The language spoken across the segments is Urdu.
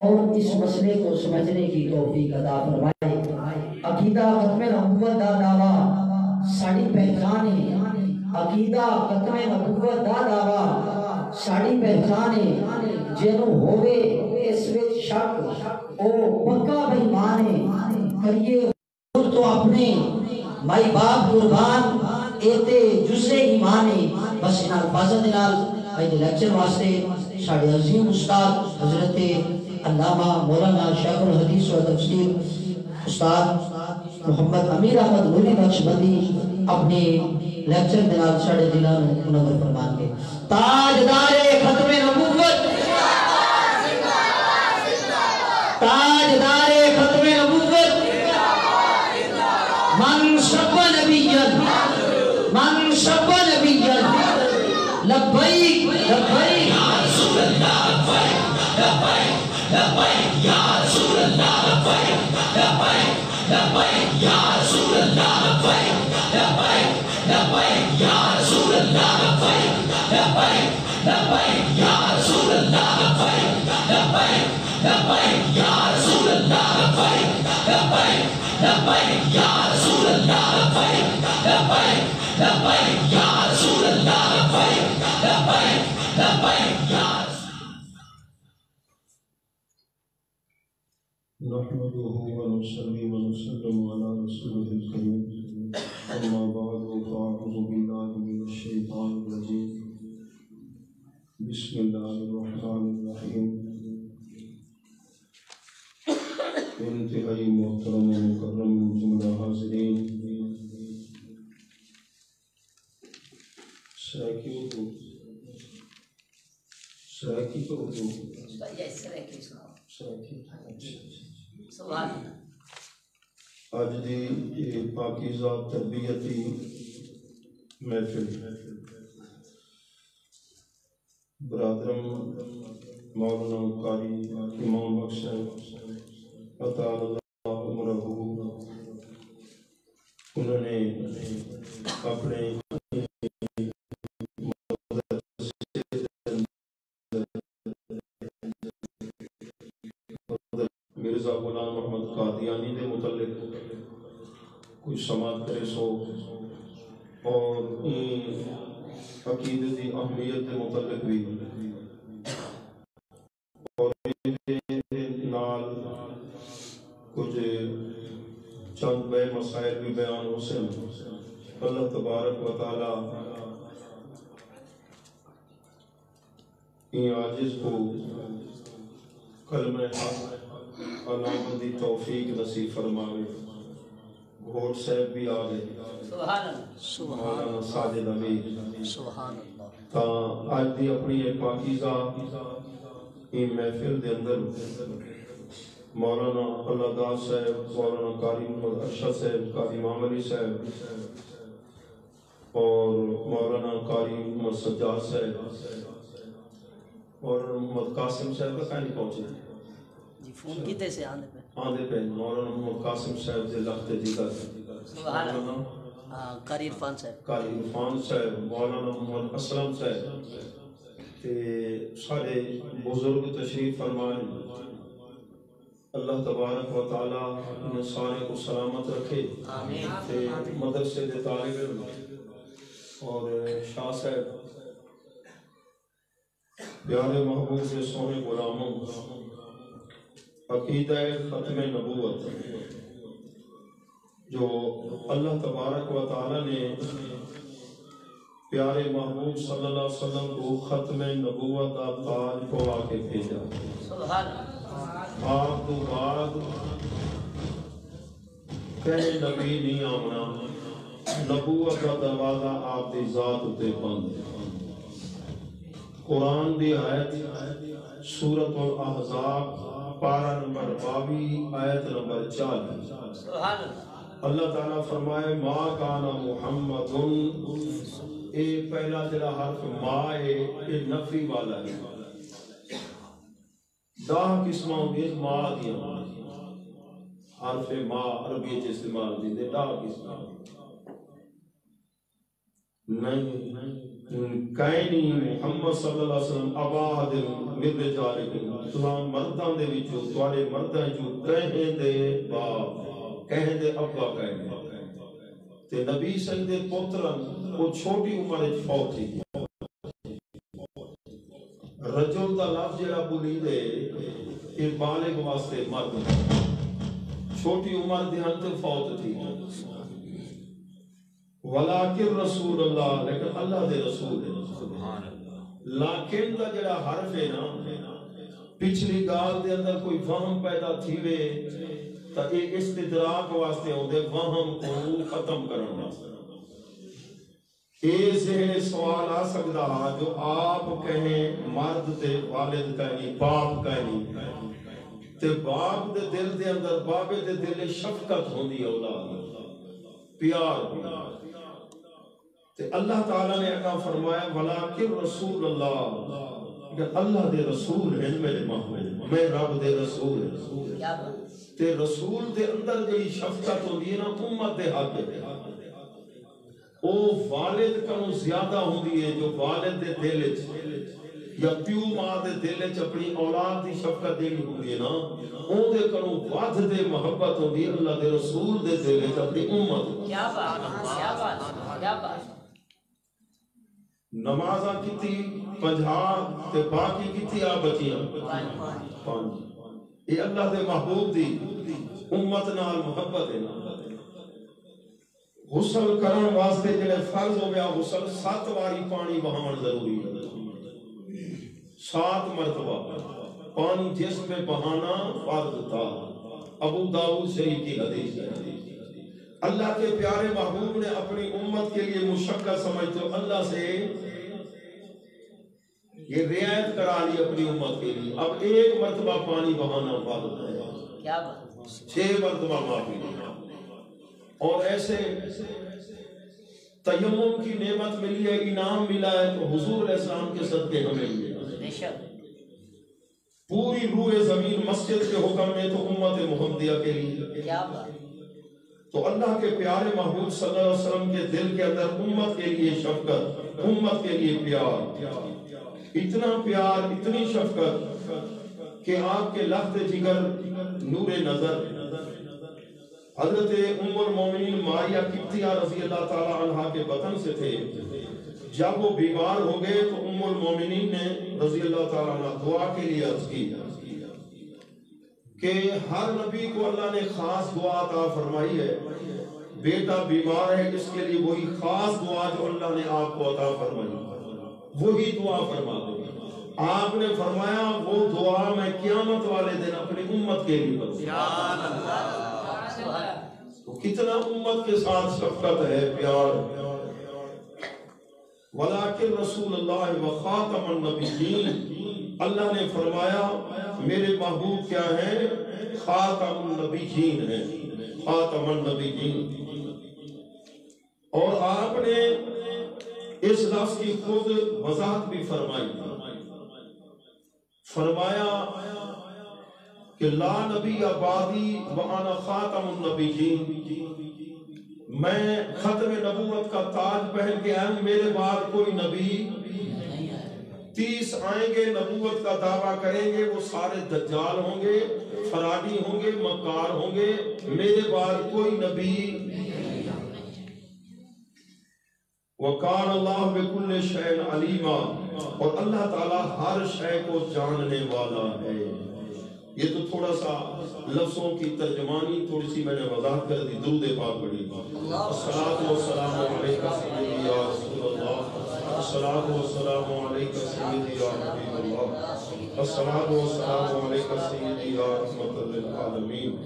اور اس مسئلے کو سمجھنے کی توفیق عطا فرمائے۔ عقیدہ ختم نبوت دا دعویٰ ساڑی پہچان ہے، عقیدہ ختم نبوت دا دعویٰ ساڑی پہچان ہے، جنوں ہوئے اس وچ شک او پکا بےمان ہے۔ کریے تو اپنے مائی باپ قربان ایتے جزے ایمان ہے۔ بس ان الفاظوں دے نال اج دے لیکچر واسطے ساڑے عظیم استاد حضرت علامہ مولانا شیخ الحدیث و تفسیر استاد محمد امیر احمد نوری نقشبندی اپنے لیکچر دنال ساڑے دلان منور فرمان کے تاجدار ختم نبوت، تاجدار ختم نبوت، من شب نبیًا، من شب نبیًا، لبیک لبیک یا رسول اللہ، لبیک لبیک لبیک یا رسول اللہ، لبیک لبیک لبیک یا رسول اللہ، لبیک لبیک لبیک یا رسول اللہ، لبیک لبیک لبیک یا رسول اللہ، لبیک لبیک لبیک یا رسول اللہ، لبیک لبیک لبیک یا رسول اللہ، لبیک لبیک لبیک یا رسول اللہ، لبیک لبیک لبیک یا نحمده ونصلي ونسلم على رسوله الكريم أما بعد فأعوذ بالله من الشيطان الرجيم بسم الله الرحمن الرحيم انتہائی محترم و مکرم جملہ حاضرین، سرائکی تو آج دی پاکیزہ تربیتی محفل برادرم مولانا قاری امام بخش اطال اللہ عمرہ، انہوں نے اپنے مرزا غلام محمد قادیانی دے متعلق کوئی سماعت کرے سو، اور عقیدے دی اہمیت دے متعلق بھی، اور نال کچھ چند بے مسائل بھی بیان ہو سن۔ اللہ تبارک و تعالی ان عاجز کو کلمہ حق علامت دی توفیق نصیب فرماوے۔ گھوٹ صاحب بھی آ گئے، مولانا ساجد امیر، تا آج دی اپنی پاکیزہ این محفل دے اندر مولانا اللہ دار صاحب، مولانا قاری محمد ارشد صاحب، قاری امام علی صاحب اور مولانا قاری محمد سجاد صاحب اور محمد قاسم صاحب کا کہیں پہنچے جی فون کیتے سے آندے پہ مولانا محمد قاسم صاحب دے لخت دیگر، قاری عرفان صاحب، قاری عرفان صاحب، مولانا محمد اسلم صاحب، سارے بزرگ تشریف فرمائیں۔ اللہ تبارک و تعالی انہیں سارے کو سلامت رکھے، مدرسے دے طالب علم اور شاہ صاحب پیارے محبوب سے سونے غلاموں، عقیدہ ختم نبوت جو اللہ تبارک و تعالی نے پیارے محبوب صلی اللہ علیہ وسلم کو ختم نبوت کا تاج پوا کے بھیجا۔ سبحان اللہ۔ آپ تو بعد کہے نبی نہیں آمنا، نبوت کا دروازہ آپ دی ذات تے بند۔ قرآن دی آیت سورۃ الاحزاب پارہ نمبر 22 آیت نمبر 40، اللہ تعالیٰ فرمائے ما کان محمد، اے پہلا تیرا حرف ما ہے، اے نفی والا ہے۔ دا قسمہ ہوگی ما دیا، حرف ما عربی چ استعمال دی دا قسمہ نہیں کائنی محمد صلی اللہ علیہ وسلم آباد من رجالکم تمام مرداں دے وچوں تواڈے مرداں جو کہیں دے باپ کہیں دے ابا کہیں دے تے نبی صلی دے پوترن وہ چھوٹی عمر وچ فوت تھی رجل دا لفظ جڑا بولی دے یہ بالغ واسطے مرد چھوٹی عمر دے ہن تے فوت تھی ولیکن رسول اللہ لیکن اللہ دے رسول ہے لیکن دا جڑا حرف ہے نا پچھلی گال دے اندر کوئی وہم پیدا تھی وے تا ایک استدراک واسطے ہوندے وہم کو ختم کرن واسطے اے ذہن سوال آ سکدا جو آپ کہیں مرد تے والد کہیں باپ کہیں تے باپ دے دل دے اندر بابے دے دل شفقت ہوندی ہے اولاد پیار تے اللہ تعالیٰ نے اگا فرمایا ولیکن رسول اللہ کہ اللہ دے رسول ہیں میرے محبوب میں رب دے رسول ہیں تے رسول دے اندر جڑی شفقت ہوندی ہے نا امت دے حق ہے او والد کنوں زیادہ ہوندی ہے جو والد دے دل وچ یا پیو ماں دے دل وچ اپنی اولاد دی شفقت دینی ہوندی ہے نا اون دے کنوں ود دے محبت ہوندی ہے اللہ دے رسول دے دل وچ اپنی امت کیا بات نمازاں کیتی 50 تے باقی کیتی آ بچیاں 5 یہ اللہ دے محبوب دی امت نال محبت ہے غسل کرن واسطے جڑے فرض ہو گیا غسل 7 واری پانی بہاون ضروری ہے 7 مرتبہ پانی جسم میں بہانا فرض تھا ابو داؤد شریف کی حدیث ہے اللہ کے پیارے محبوب نے اپنی امت کے لیے مشقت سمجھتے ہو اللہ سے یہ رعایت کرا لی اپنی امت کے لیے اب 1 مرتبہ پانی بہانا فرض ہے 6 مرتبہ معافی اور ایسے تیمم کی نعمت ملی ہے انعام ملا ہے تو حضور علیہ السلام کے صدقے ہمیں ملے پوری روح زمین مسجد کے حکم میں تو امت محمدیہ کے لیے تو اللہ کے پیارے محبوب صلی اللہ علیہ وسلم کے دل کے اندر امت کے لیے شفقت امت کے لیے پیار اتنا پیار اتنی شفقت کہ آپ کے لخت جگر نور نظر حضرت ام المومنین ماریہ قبطیہ رضی اللہ تعالی عنہ کے بطن سے تھے جب وہ بیمار ہو گئے تو ام المومنین نے رضی اللہ تعالی عنہ دعا کے لیے عرض کی کہ ہر نبی کو اللہ نے خاص دعا عطا فرمائی ہے بیٹا بیمار ہے اس کے لیے وہی خاص دعا جو اللہ نے آپ کو عطا فرمائی وہی دعا فرما دو آپ نے فرمایا وہ دعا میں قیامت والے دن اپنی امت کے لیے کروں کتنا امت کے ساتھ شفقت ہے پیار ولیکن رسول اللہ و خاتم النبیین اللہ نے فرمایا میرے محبوب کیا ہیں خاتم النبیین ہیں خاتم النبیین اور آپ نے اس لفظ کی خود وضاحت بھی فرمائی فرمایا کہ لا نبی بعدی وانا خاتم النبیین میں ختم نبوت کا تاج پہن کے آیا ہوں میرے بعد کوئی نبی 30 آئیں گے نبوت کا دعویٰ کریں گے وہ سارے دجال ہوں گے فرادی ہوں گے مکار ہوں گے میرے بعد کوئی نبی وَقَالَ اللَّهُ بِكُلِّ شَيْءٍ عَلِيمًا اور اللہ تعالیٰ ہر شے کو جاننے والا ہے یہ تو تھوڑا سا لفظوں کی ترجمانی تھوڑی سی میں نے وضاحت کر دی درود پاک پڑھی الصلاۃ والسلام علیکہ سیدی یا رسول اللہ الصلاۃ والسلام علیکہ سیدی یا حبیب اللہ الصلاۃ والسلام علیکہ سیدی یا رحمت للعالمین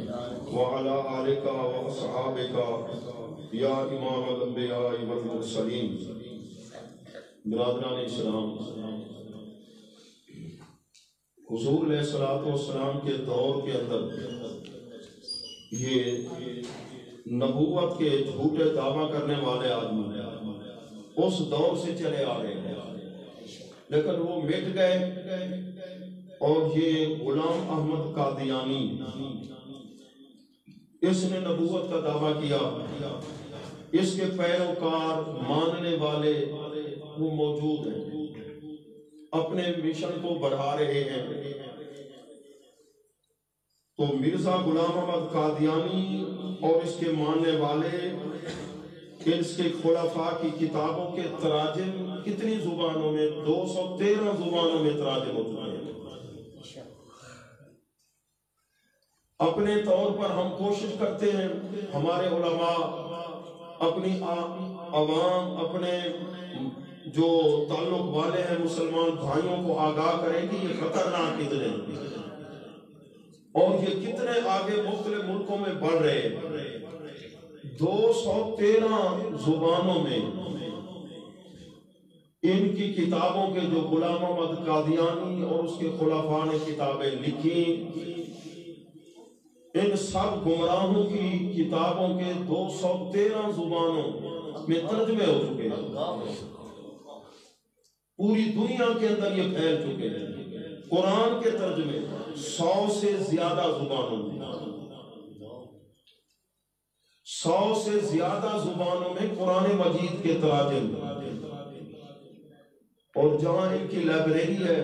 وعلی آلکہ واصحابکہ یا امام الانبیاء والمرسلین برادران اسلام حضور علیہ السلام کے دور کے اندر یہ نبوت کے جھوٹے دعویٰ کرنے والے آدمی اس دور سے چلے آ رہے ہیں لیکن وہ مٹ گئے اور یہ غلام احمد قادیانی اس نے نبوت کا دعویٰ کیا اس کے پیروکار ماننے والے وہ موجود ہیں، اپنے مشن کو بڑھا رہے ہیں۔ تو مرزا غلام احمد قادیانی اور اس کے ماننے والے، اس کے خلفاء کی کتابوں کے تراجم کتنی زبانوں میں؟ 213 زبانوں میں تراجم ہو چکے ہیں۔ اپنے طور پر ہم کوشش کرتے ہیں، ہمارے علماء اپنی عوام، اپنے جو تعلق والے ہیں مسلمان بھائیوں کو آگاہ کریں کہ یہ خطرناک کتنے ہیں اور یہ کتنے آگے مختلف ملکوں میں بڑھ رہے ہیں۔ 213 زبانوں میں ان کی کتابوں کے جو غلام احمد قادیانی اور اس کے خلفاء نے کتابیں لکھی، ان سب گمراہوں کی کتابوں کے 213 زبانوں میں ترجمے ہو چکے ہیں، پوری دنیا کے اندر یہ پھیل چکے ہیں۔ قرآن کے ترجمے 100 سے زیادہ زبانوں میں، 100 سے زیادہ زبانوں میں قرآن مجید کے تراجم، اور جہاں ان کی لائبریری ہے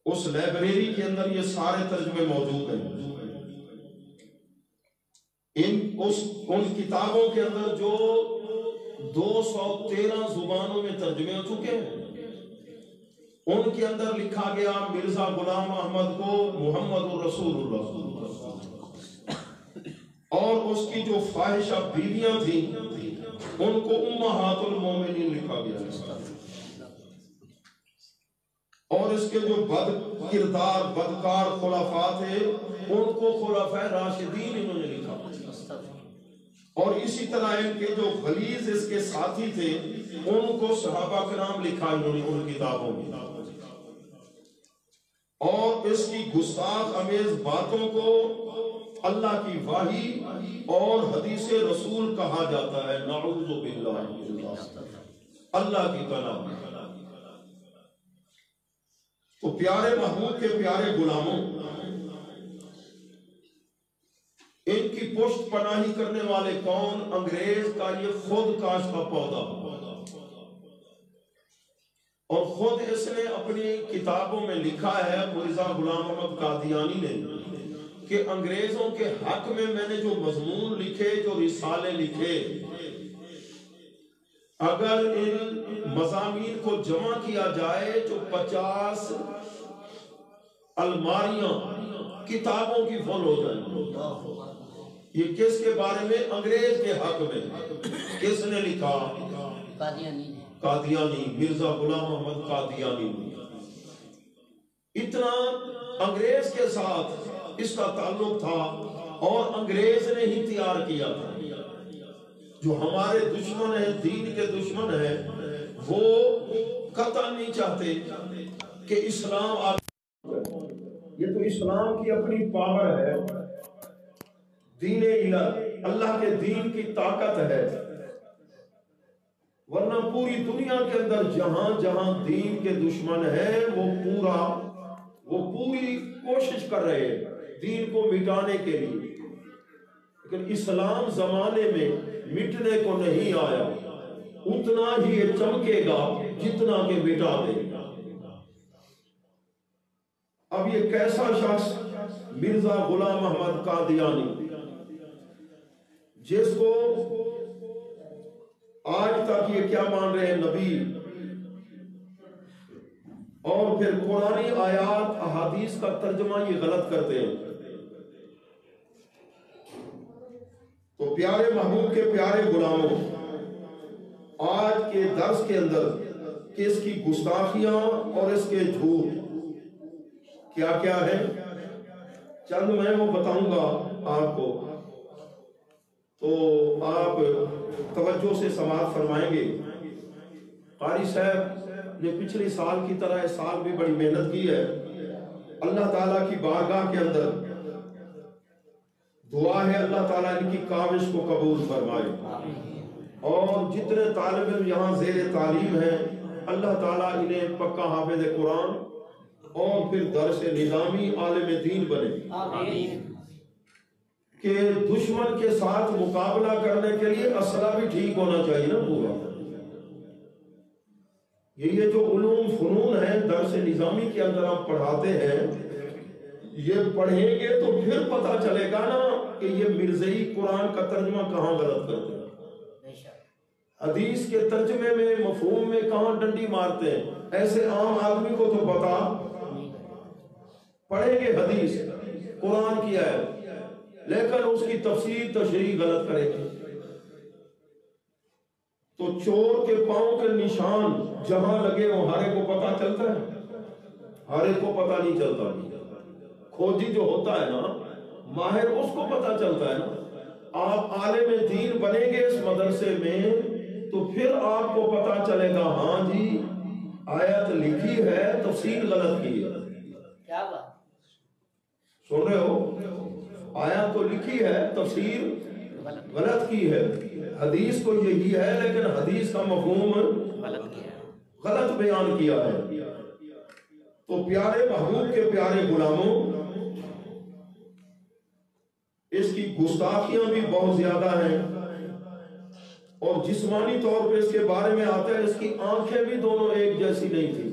اس لائبریری کے اندر یہ سارے ترجمے موجود ہیں۔ ان کتابوں کے اندر جو 213 زبانوں میں ترجمے ہو چکے ہیں، ان کے اندر لکھا گیا مرزا غلام احمد کو محمد رسول اللہ، اور اس کی جو فاحشہ بیویاں تھیں ان کو امہات المومنین لکھا گیا، اور اس کے جو بد کردار بدکار خلفاء تھے ان کو خلفاء راشدین انہوں نے لکھا، اور اسی طرح ان کے جو غلیظ اس کے ساتھی تھے ان کو صحابہ کرام لکھا انہوں نے ان کتابوں میں، اور اس کی گستاخ امیز باتوں کو اللہ کی وحی اور حدیث رسول کہا جاتا ہے، نعوذ باللہ، اللہ کی کلام۔ تو پیارے محبوب کے پیارے غلاموں، ان کی پشت پناہی کرنے والے کون؟ انگریز کا یہ خود کاشتہ پودا، اور خود اس نے اپنی کتابوں میں لکھا ہے مرزا غلام احمد قادیانی نے کہ انگریزوں کے حق میں نے جو مضمون لکھے، جو رسالے لکھے، اگر ان مضامین کو جمع کیا جائے جو 50 الماریاں کتابوں کی فل ہو جائیں۔ یہ کس کے بارے میں؟ انگریز کے حق میں۔ کس نے لکھا؟ قادیانی، مرزا غلام احمد قادیانی۔ اتنا انگریز کے ساتھ اس کا تعلق تھا، اور انگریز نے ہی تیار کیا تھا۔ جو ہمارے دشمن ہیں، دین کے دشمن ہیں، وہ قطعا نہیں چاہتے کہ اسلام یہ تو اسلام کی اپنی پاور ہے، دین الہ، اللہ کے دین کی طاقت ہے، ورنہ پوری دنیا کے اندر جہاں جہاں دین کے دشمن ہیں وہ پوری کوشش کر رہے ہیں دین کو مٹانے کے لیے، لیکن اسلام زمانے میں مٹنے کو نہیں آیا، اتنا ہی یہ چمکے گا جتنا کہ مٹا دے گا۔ اب یہ کیسا شخص مرزا غلام احمد قادیانی، جس کو آج تک یہ کیا مان رہے ہیں؟ نبی، اور پھر قرآنی آیات احادیث کا ترجمہ یہ غلط کرتے ہیں۔ تو پیارے محبوب کے پیارے غلاموں، آج کے درس کے اندر اس کی گستاخیاں اور اس کے جھوٹ کیا کیا ہے، چند میں وہ بتاؤں گا آپ کو، تو آپ توجہ سے سماعت فرمائیں گے۔ قاری صاحب نے پچھلی سال کی طرح اس سال بھی بڑی محنت کی ہے، اللہ تعالیٰ کی بارگاہ کے اندر دعا ہے اللہ تعالیٰ ان کی کاوش کو قبول فرمائے، اور جتنے طالب علم یہاں زیر تعلیم ہیں اللہ تعالیٰ انہیں پکا حافظ قرآن اور پھر درس نظامی عالم دین بنے، کہ دشمن کے ساتھ مقابلہ کرنے کے لیے اسلحہ بھی ٹھیک ہونا چاہیے نا پورا، یہ جو علوم فنون ہیں درس نظامی کے اندر آپ پڑھاتے ہیں، یہ پڑھیں گے تو پھر پتہ چلے گا نا کہ یہ مرزئی قرآن کا ترجمہ کہاں غلط کرتے ہیں، حدیث کے ترجمے میں مفہوم میں کہاں ڈنڈی مارتے ہیں۔ ایسے عام آدمی کو تو پتا، پڑھیں گے حدیث قرآن کی ہے لیکن اس کی تفسیر تشریح غلط کریں گے تو چور کے پاؤں کے نشان جہاں لگے وہ ہر ایک کو پتا چلتا ہے؟ ہر ایک کو پتا نہیں چلتا۔ کھوجی جو ہوتا ہے نا، ماہر، اس کو پتا چلتا ہے نا۔ آپ عالم دین بنیں گے اس مدرسے میں تو پھر آپ کو پتا چلے گا ہاں جی آیت لکھی ہے تفسیر غلط کی ہے۔ کیا بات سن رہے ہو؟ آیت تو لکھی ہے تفسیر غلط کی ہے۔ حدیث تو یہی ہے لیکن حدیث کا مفہوم غلط بیان کیا ہے۔ تو پیارے محبوب کے پیارے غلاموں، اس کی گستاخیاں بھی بہت زیادہ ہیں اور جسمانی طور پہ اس کے بارے میں آتا ہے اس کی آنکھیں بھی دونوں ایک جیسی نہیں تھی۔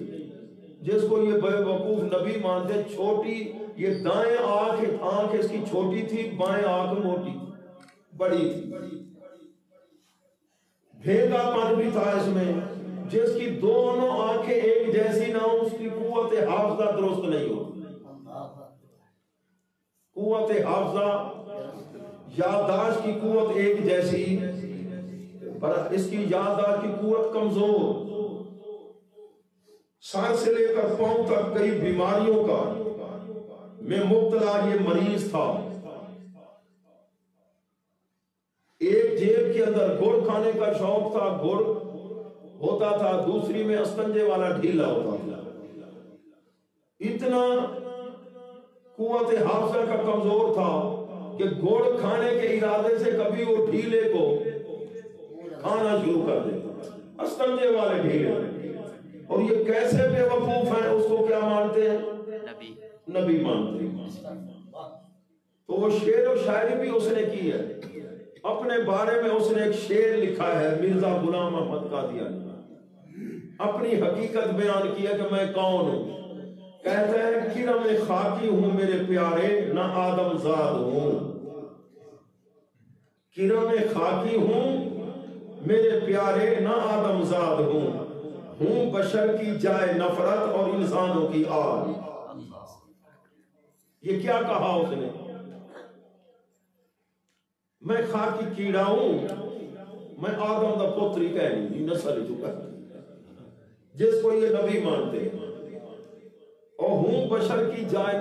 جس کو یہ بے وقوف نبی مانتے، چھوٹی، یہ دائیں آنکھ اس کی چھوٹی تھی، بائیں آنکھ موٹی بڑی تھی۔ بھیگا پن بھی تھا اس میں، جس کی دونوں آنکھیں ایک جیسی نہ ہو اس کی قوت حافظہ درست نہیں ہوتی۔ قوت حافظہ، یادداشت کی قوت ایک جیسی، پر اس کی یادداشت کی قوت کمزور۔ سر سے لے کر پاؤں تک کئی بیماریوں کا میں مبتلا یہ مریض تھا۔ ایک جیب کے اندر گڑ کھانے کا شوق تھا، گڑ ہوتا تھا، دوسری میں استنجے والا ڈھیلا ہوتا تھا۔ اتنا قوت حافظہ کا کمزور تھا کہ گڑ کھانے کے ارادے سے کبھی وہ ڈھیلے کو کھانا شروع کر دیتا، استنجے والے ڈھیلے۔ اور یہ کیسے بے وقوف ہیں، اس کو کیا مانتے ہیں؟ نبی مانتے ہیں۔ تو وہ شعر و شاعری بھی اس نے کی ہے۔ اپنے بارے میں اس نے ایک شعر لکھا ہے، مرزا غلام احمد قادیانی، اپنی حقیقت بیان کیا کہ میں کون ہوں۔ کہتا ہے کرم خاکی ہوں میرے پیارے، نہ آدم زاد ہوں۔ کرم خاکی ہوں میرے پیارے، نہ آدم زاد ہوں بشر کی جائے نفرت اور انسانوں کی آگ۔ یہ کیا کہا اس نے؟ میں خاکی کیڑا ہوں، میں آدم دا پوتری کہہ نہیں نسل چکا جس کو یہ نبی مانتے ہیں، اور ہوں بشر کی جائے